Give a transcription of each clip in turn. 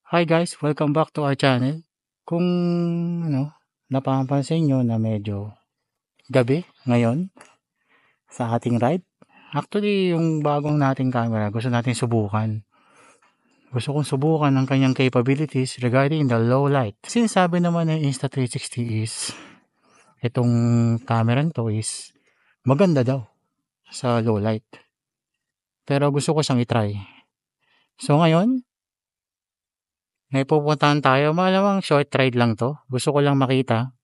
Hi guys, welcome back to our channel. Kung napapansin nyo na medyo gabi ngayon sa ating ride. Actually, yung bagong nating camera, gusto natin subukan. Gusto kong subukan ang kanyang capabilities regarding the low light. Sinasabi naman ng Insta360 is, itong camera to is maganda daw sa low light. Pero gusto ko siyang itry. So ngayon, may pupuntahan tayo, malamang short ride lang to. Gusto ko lang makita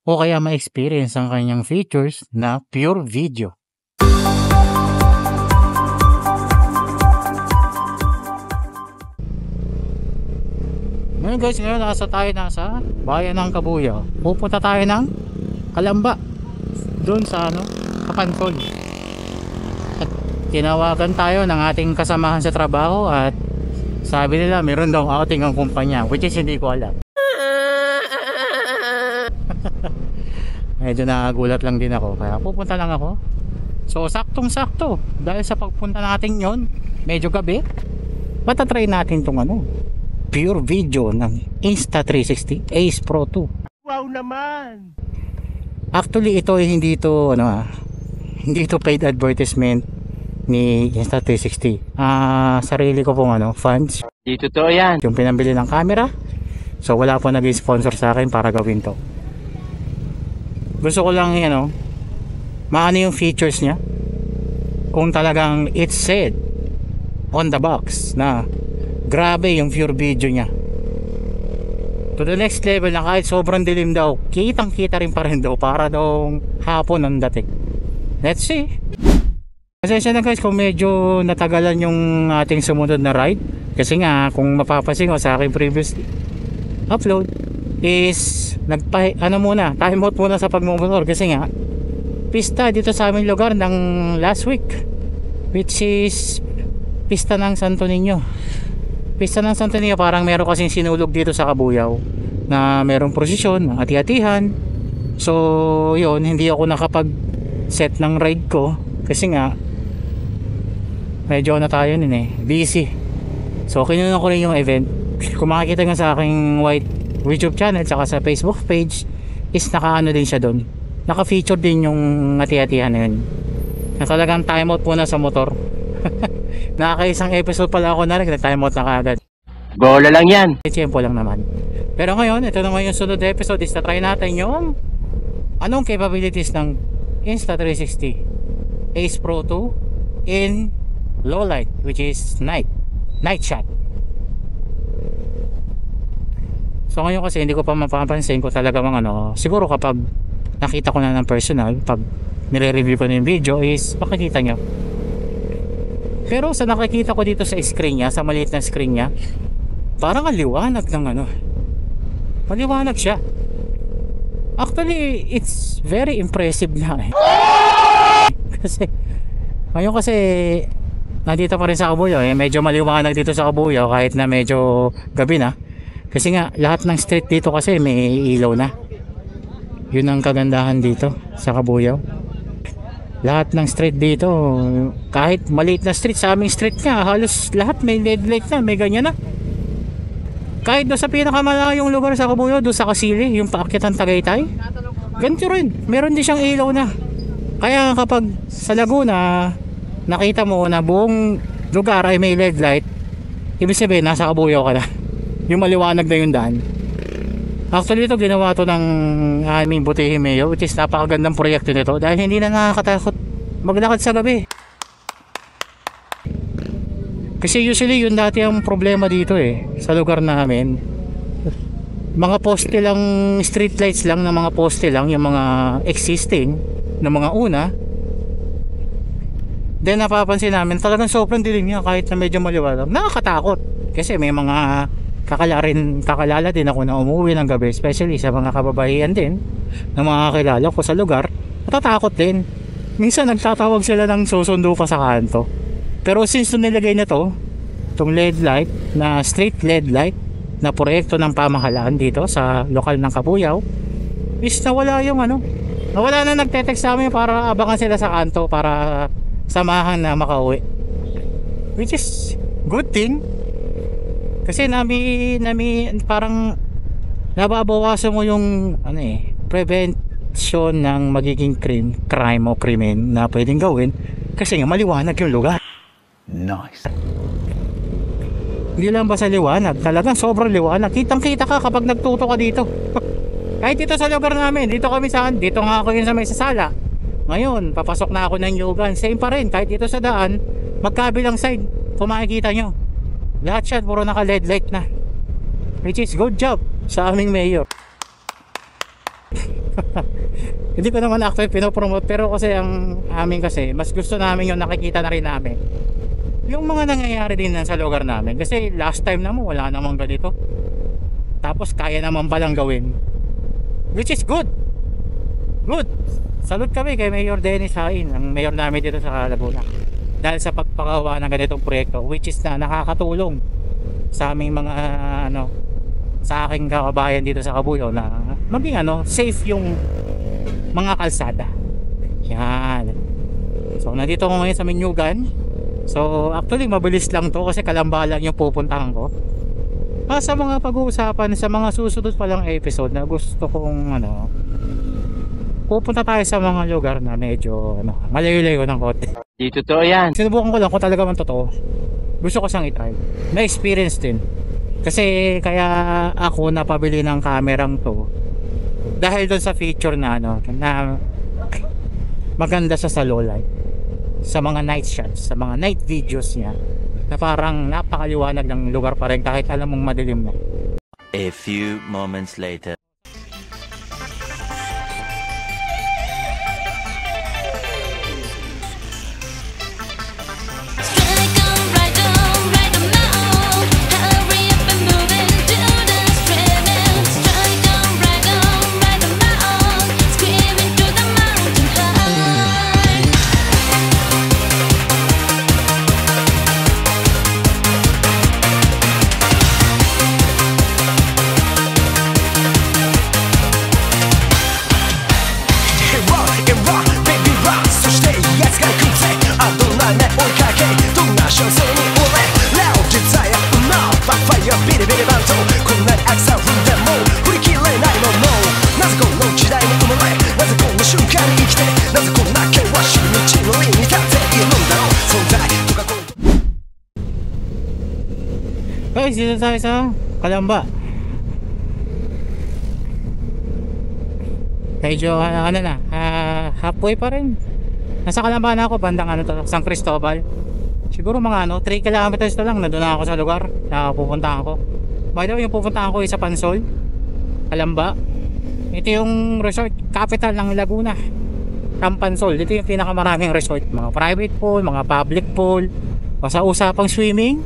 o kaya ma-experience ang kanyang features na pure video. Ngayon guys, nasa bayan ng Cabuyao. Pupunta tayo ng Calamba. Doon sa Kapantol. At tinawagan tayo ng ating kasamahan sa trabaho at sabi nila meron daw outing ang kumpanya, which is hindi ko alam. Medyo nagulat lang din ako, kaya pupunta lang ako. So saktong sakto, dahil sa pagpunta natin yon, medyo gabi, matatry natin tong pure video ng Insta360 Ace Pro 2. Wow naman! Actually ito hindi ito paid advertisement ni Insta360. Sarili ko pong funds. Di totoo yan. Yung pinambili ng camera. So wala po nag-sponsor sa akin para gawin to. Gusto ko lang maano yung features niya. Kung talagang it said on the box na grabe yung pure video niya. To the next level na kahit sobrang dilim daw, kitang kita rin pa rin daw para daw hapon ang dating. Let's see. Pasensya na guys kung medyo natagalan yung ating sumunod na ride. Kasi nga kung mapapansin ko sa aking previous upload is time out muna sa pagmumotor. Kasi nga pista dito sa aming lugar ng last week, which is pista ng Santo Niño. Pista ng Santo Niño, parang meron kasing sinulog dito sa Cabuyao na merong prosesyon, hati-hatihan. So yun, hindi ako nakapag set ng ride ko kasi nga medyo tayo busy. So kinuha ko rin yung event. Kung makikita nga sa aking white YouTube channel saka sa Facebook page is nakaano din siya doon. Naka-feature din yung hati-hatihan na yun. Na talagang time out muna sa motor. Nakakaisang episode pala ako na nag-time out na kaagad. Bola lang yan. Tempo lang naman. Pero ngayon, ito naman yung sunod episode is na-try natin yung anong capabilities ng Insta360 Ace Pro 2 in low light, which is night shot. So ngayon kasi hindi ko pa mapapansin kung talaga siguro kapag nakita ko na ng personal, pag nire-review ko na yung video is makikita nyo. Pero sa nakikita ko dito sa screen niya, sa maliit na screen niya, parang liwanag ng maliwanag siya. Actually it's very impressive na kasi ngayon kasi nandito pa rin sa Cabuyao, medyo maliwanag dito sa Cabuyao kahit na medyo gabi na. Kasi nga lahat ng street dito kasi may ilaw na. Yun ang kagandahan dito sa Cabuyao. Lahat ng street dito, kahit maliit na street, sa aming street nga halos lahat may LED light na, may ganyan na. Kahit doon sa pinakamalayong lugar sa Cabuyao, doon sa Kasili, yung paakyat ng Tagaytay, ganito rin, meron din siyang ilaw na. Kaya kapag sa Laguna nakita mo na buong lugar ay may LED light, ibig sabihin nasa Cabuyao ka na. Yung maliwanag na yung daan. Actually ito ginawa to ng aming Butihin Mayo, which is napakagandang proyekto nito dahil hindi na nakakatakot maglakad sa gabi. Kasi usually yun dati ang problema dito sa lugar namin. Mga poste lang, street lights lang na mga poste lang, yung mga existing na mga una. Then napapansin namin talagang sobrang dilim niya kahit na medyo maliwanag. Nakakatakot kasi may mga kakalala din ako na umuwi ng gabi, especially sa mga kababaihan din ng mga kakilala ko sa lugar. Natatakot din. Minsan nagtatawag sila ng susundo pa sa kanto. Pero since nilagay na itong LED light na street LED light na proyekto ng pamahalaan dito sa lokal ng Cabuyao, is nawala yung nawala na nagte-text sa amin para abangan sila sa kanto para samahan na makauwi, which is good thing. Kasi parang nababawasan mo yung prevention ng magiging crime o krimen na pwedeng gawin kasi nga maliwanag yung lugar. Nice. Hindi lang basta liwanag, talagang sobrang liwanag. Kitang kita ka kapag nagtuto ka dito. Kahit dito sa lugar namin, dito kami dito nga ako yun sa may sasala. Ngayon, papasok na ako ng Yugan. Same pa rin, kahit dito sa daan, magkabilang side, kung makikita nyo. Lahat siya, puro naka LED light na. Which is good job sa aming mayor. Hindi ko naman actually pinopromote, pero kasi ang amin kasi, mas gusto namin yung nakikita na rin namin yung mga nangyayari din sa lugar namin. Kasi last time naman wala namang ganito, tapos kaya naman palang gawin, which is good. Salute kami kay Mayor Dennis Hain, ang mayor namin dito sa Laguna, dahil sa pagpagawa ng ganitong proyekto, which is na nakakatulong sa aming mga sa aking kababayan dito sa Kabuyo na maging safe yung mga kalsada. Yan. So nandito ko ngayon sa Minyugan. So actually mabilis lang to kasi Kalamba lang yung pupuntahan ko. Sa mga pag-uusapan sa mga susunod pa lang episode na gusto kong pupunta tayo sa mga lugar na medyo malayo-layo ng konti. Di totoo yan. Sinubukan ko lang kung talaga man totoo. Gusto ko siyang i-try. Na-experience din. Kasi kaya ako napabili ng kamerang to dahil doon sa feature na na maganda sa low light, sa mga night shots, sa mga night videos niya, na parang napakaliwanag ng lugar pa rin kahit alam mong madilim na. A few moments later. Guys, dito tayo sa Kalamba. Medyo halfway pa rin. Nasa Kalamba na ako, bandang San Cristobal. Siguro mga 3 kilometers na lang, nandun na ako sa lugar na pupuntahan ko. By the way, yung pupuntahan ko ay sa Pansol, Kalamba. Ito yung resort capital ng Laguna, Pansol. Dito yung pinakamaraming resort, mga private pool, mga public pool. O sa usapang swimming,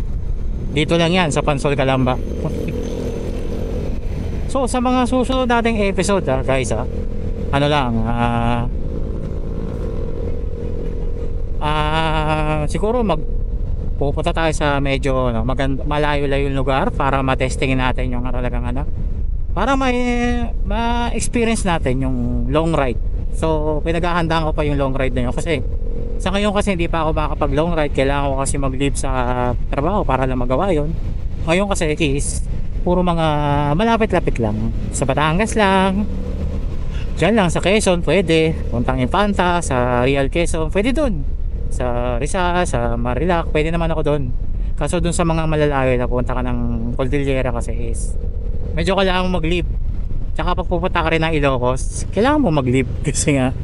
dito lang yan sa Pansol, Kalamba. So sa mga susunod nating episode guys, siguro pupunta tayo sa medyo malayo-layo lugar para matestingin natin yung talagang para ma-experience natin yung long ride. So pinaghahandaan ko pa yung long ride na yun kasi sa ngayon kasi hindi pa ako makakapag long ride. Kailangan ko kasi mag-leave sa trabaho para lang magawa yun. Ngayon kasi is puro mga malapit-lapit lang. Sa Batangas lang, dyan lang sa Quezon pwede, puntang Infanta, sa Real Quezon pwede dun, sa Rizal, sa Marilac pwede naman ako dun. Kaso dun sa mga malalayo na punta ka ng Cordillera kasi is medyo kailangan mo mag-leave. Tsaka pag pupunta ka rin ng Ilocos, kailangan mo mag-leave kasi nga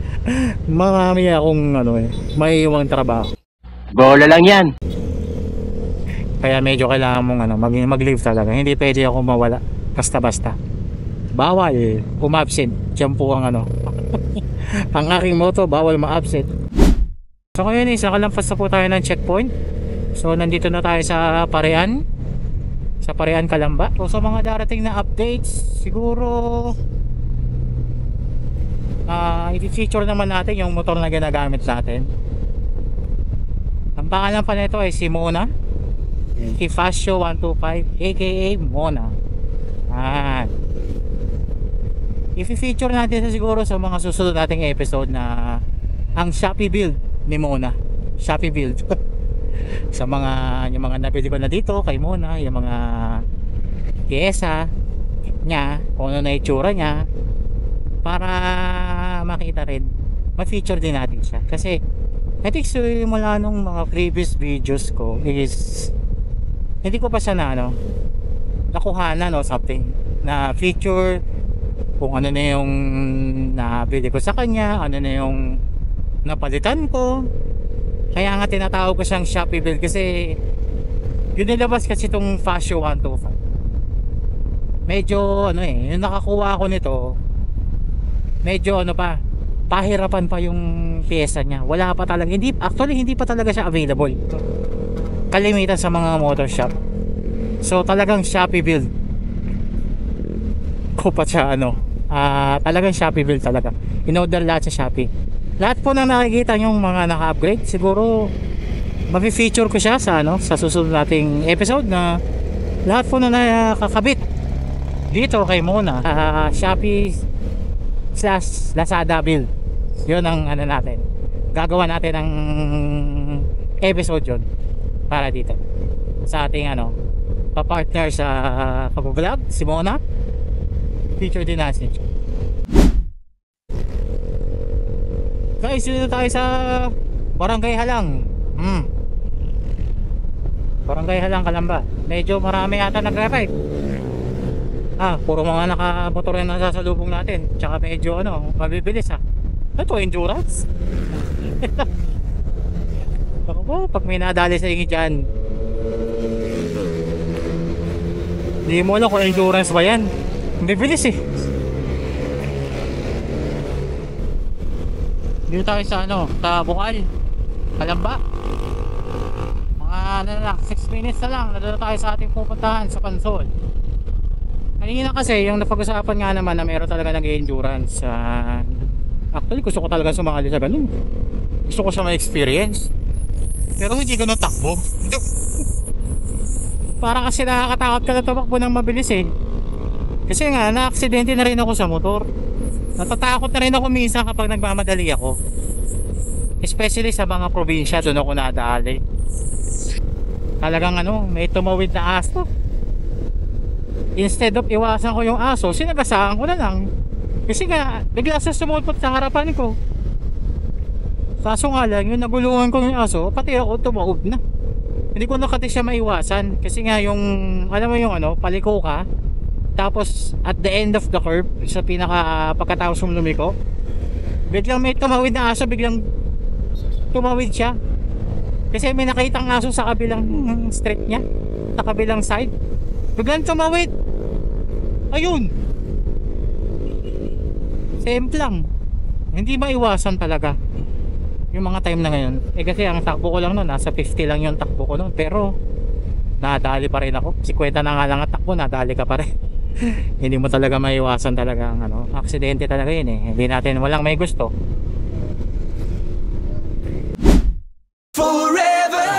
marami akong may iwang trabaho. Bola lang yan. Kaya medyo kailangan mong mag-leave talaga. Hindi pwede ako mawala basta-basta. Bawal umabsent. Diyan po ang ang aking motto, bawal ma-absent. So ngayon nakalampas na po tayo ng checkpoint. So nandito na tayo sa Parean, Kalamba. So sa mga darating na updates, siguro i-feature naman natin yung motor na ginagamit natin. Ang pangalan pa nito ay si Mona, si Fascio 125 aka Mona. I-feature natin siguro sa mga susunod nating episode na ang Shopee build ni Mona. Shopee build. Sa yung mga nabili ko na dito kay Mona, yung mga pyesa niya, kung ano na itsura niya, para makita rin, ma-feature din natin siya. Kasi I think mula nung mga previous videos ko is hindi ko pa siya na nakuhanan o something na feature kung ano na yung nabili ko sa kanya, ano na yung napalitan ko. Kaya nga tinatawag ko siyang Shopee build, kasi yun nilabas kasi itong Fascio 125. Medyo yung nakakuha ko nito, medyo pahirapan pa yung pyesa niya. Wala pa talaga, hindi pa talaga siya available, kalimitan sa mga motor shop. So talagang Shopee build ko pa siya, talagang Shopee build talaga. In-order lahat sa Shopee. Lahat po na nakikita yung mga naka-upgrade, siguro ma-feature ko siya sa sa susunod nating episode, na lahat po na nakakabit dito kay Mona. Shopee / Lazada build. Yun ang natin. Gagawa natin ng episode yun para dito sa ating pa-partner sa pag-vlog, si Mona. Feature din natin siya. Guys, dito tayo sa Barangay Halang. Barangay Halang, Calamba. Medyo marami yata nagre-ride. Puro mga nakamotor na nasasalubong natin. Tsaka medyo mabibilis Ito, endurance. Ako po, pag may nadali sa inyo dyan, hindi mo alam kung endurance ba yan. Bibilis Dito tayo sa sa Bukal, Calamba. Mga lang, 6 minutes na lang, nandito tayo sa ating pupuntahan sa Pansol. Kanina kasi yung napag-usapan nga naman na meron talaga nag-endurance. Actually gusto ko talaga sumali sa ganun. Gusto ko siya ma-experience. Pero hindi ganun takbo. Para kasi nakakatakot ka na tumakbo ng mabilis Kasi nga na-aksidente na rin ako sa motor. Natatakot na rin ako minsan kapag nagmamadali ako, especially sa mga probinsya. Doon ako nadali. Talagang may tumawid na aso. Instead of iwasan ko yung aso, sinagasaan ko na lang. Kasi nga bigla sa sumulpot sa harapan ko. Kaso nga lang, yung nagulungan ko yung aso, pati ako tumawid na. Hindi ko nakati siya maiwasan. Kasi nga yung alam mo yung paliko ka, tapos at the end of the curve, sa pinaka pagkatapos lumiko, biglang may tumawid na aso, biglang tumawid siya. Kasi may nakitang aso sa kabilang street niya, sa kabilang side, biglang tumawid. Ayun, simple lang. Hindi maiwasan talaga yung mga time na ngayon. Kasi ang takbo ko lang noon, nasa 50 lang yung takbo ko noon, pero nadali pa rin ako. 50 na nga lang ang takbo, nadali ka pa rin. Hindi mo talaga maiwasan talaga ang aksidente talaga yun Hindi natin, walang may gusto. Forever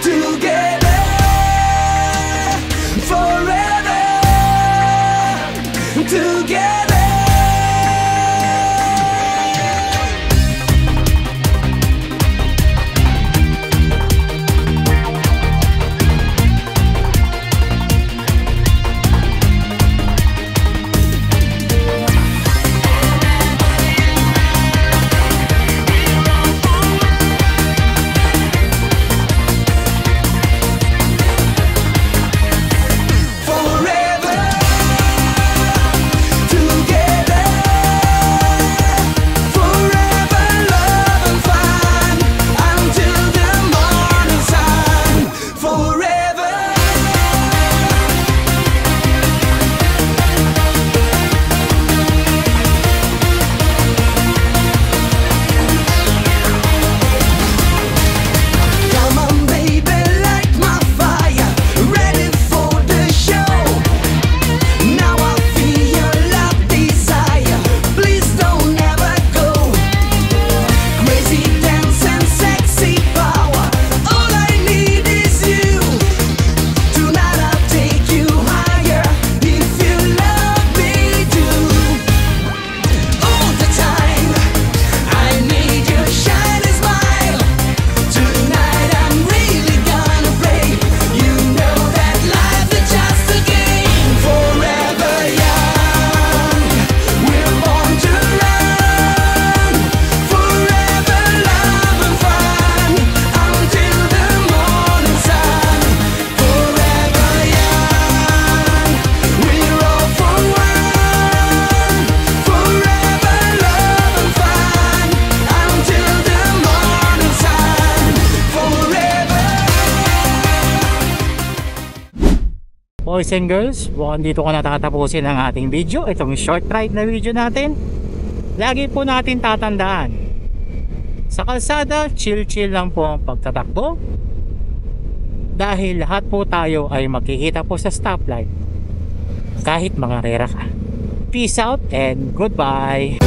together, forever together. Forever Boys and girls, mukhang dito ko natatapusin ang ating video. Itong short ride na video natin. Lagi po natin tatandaan, sa kalsada, chill lang po ang pagtatakbo. Dahil lahat po tayo ay magkikita po sa stoplight. Kahit mga rera ka. Peace out and goodbye.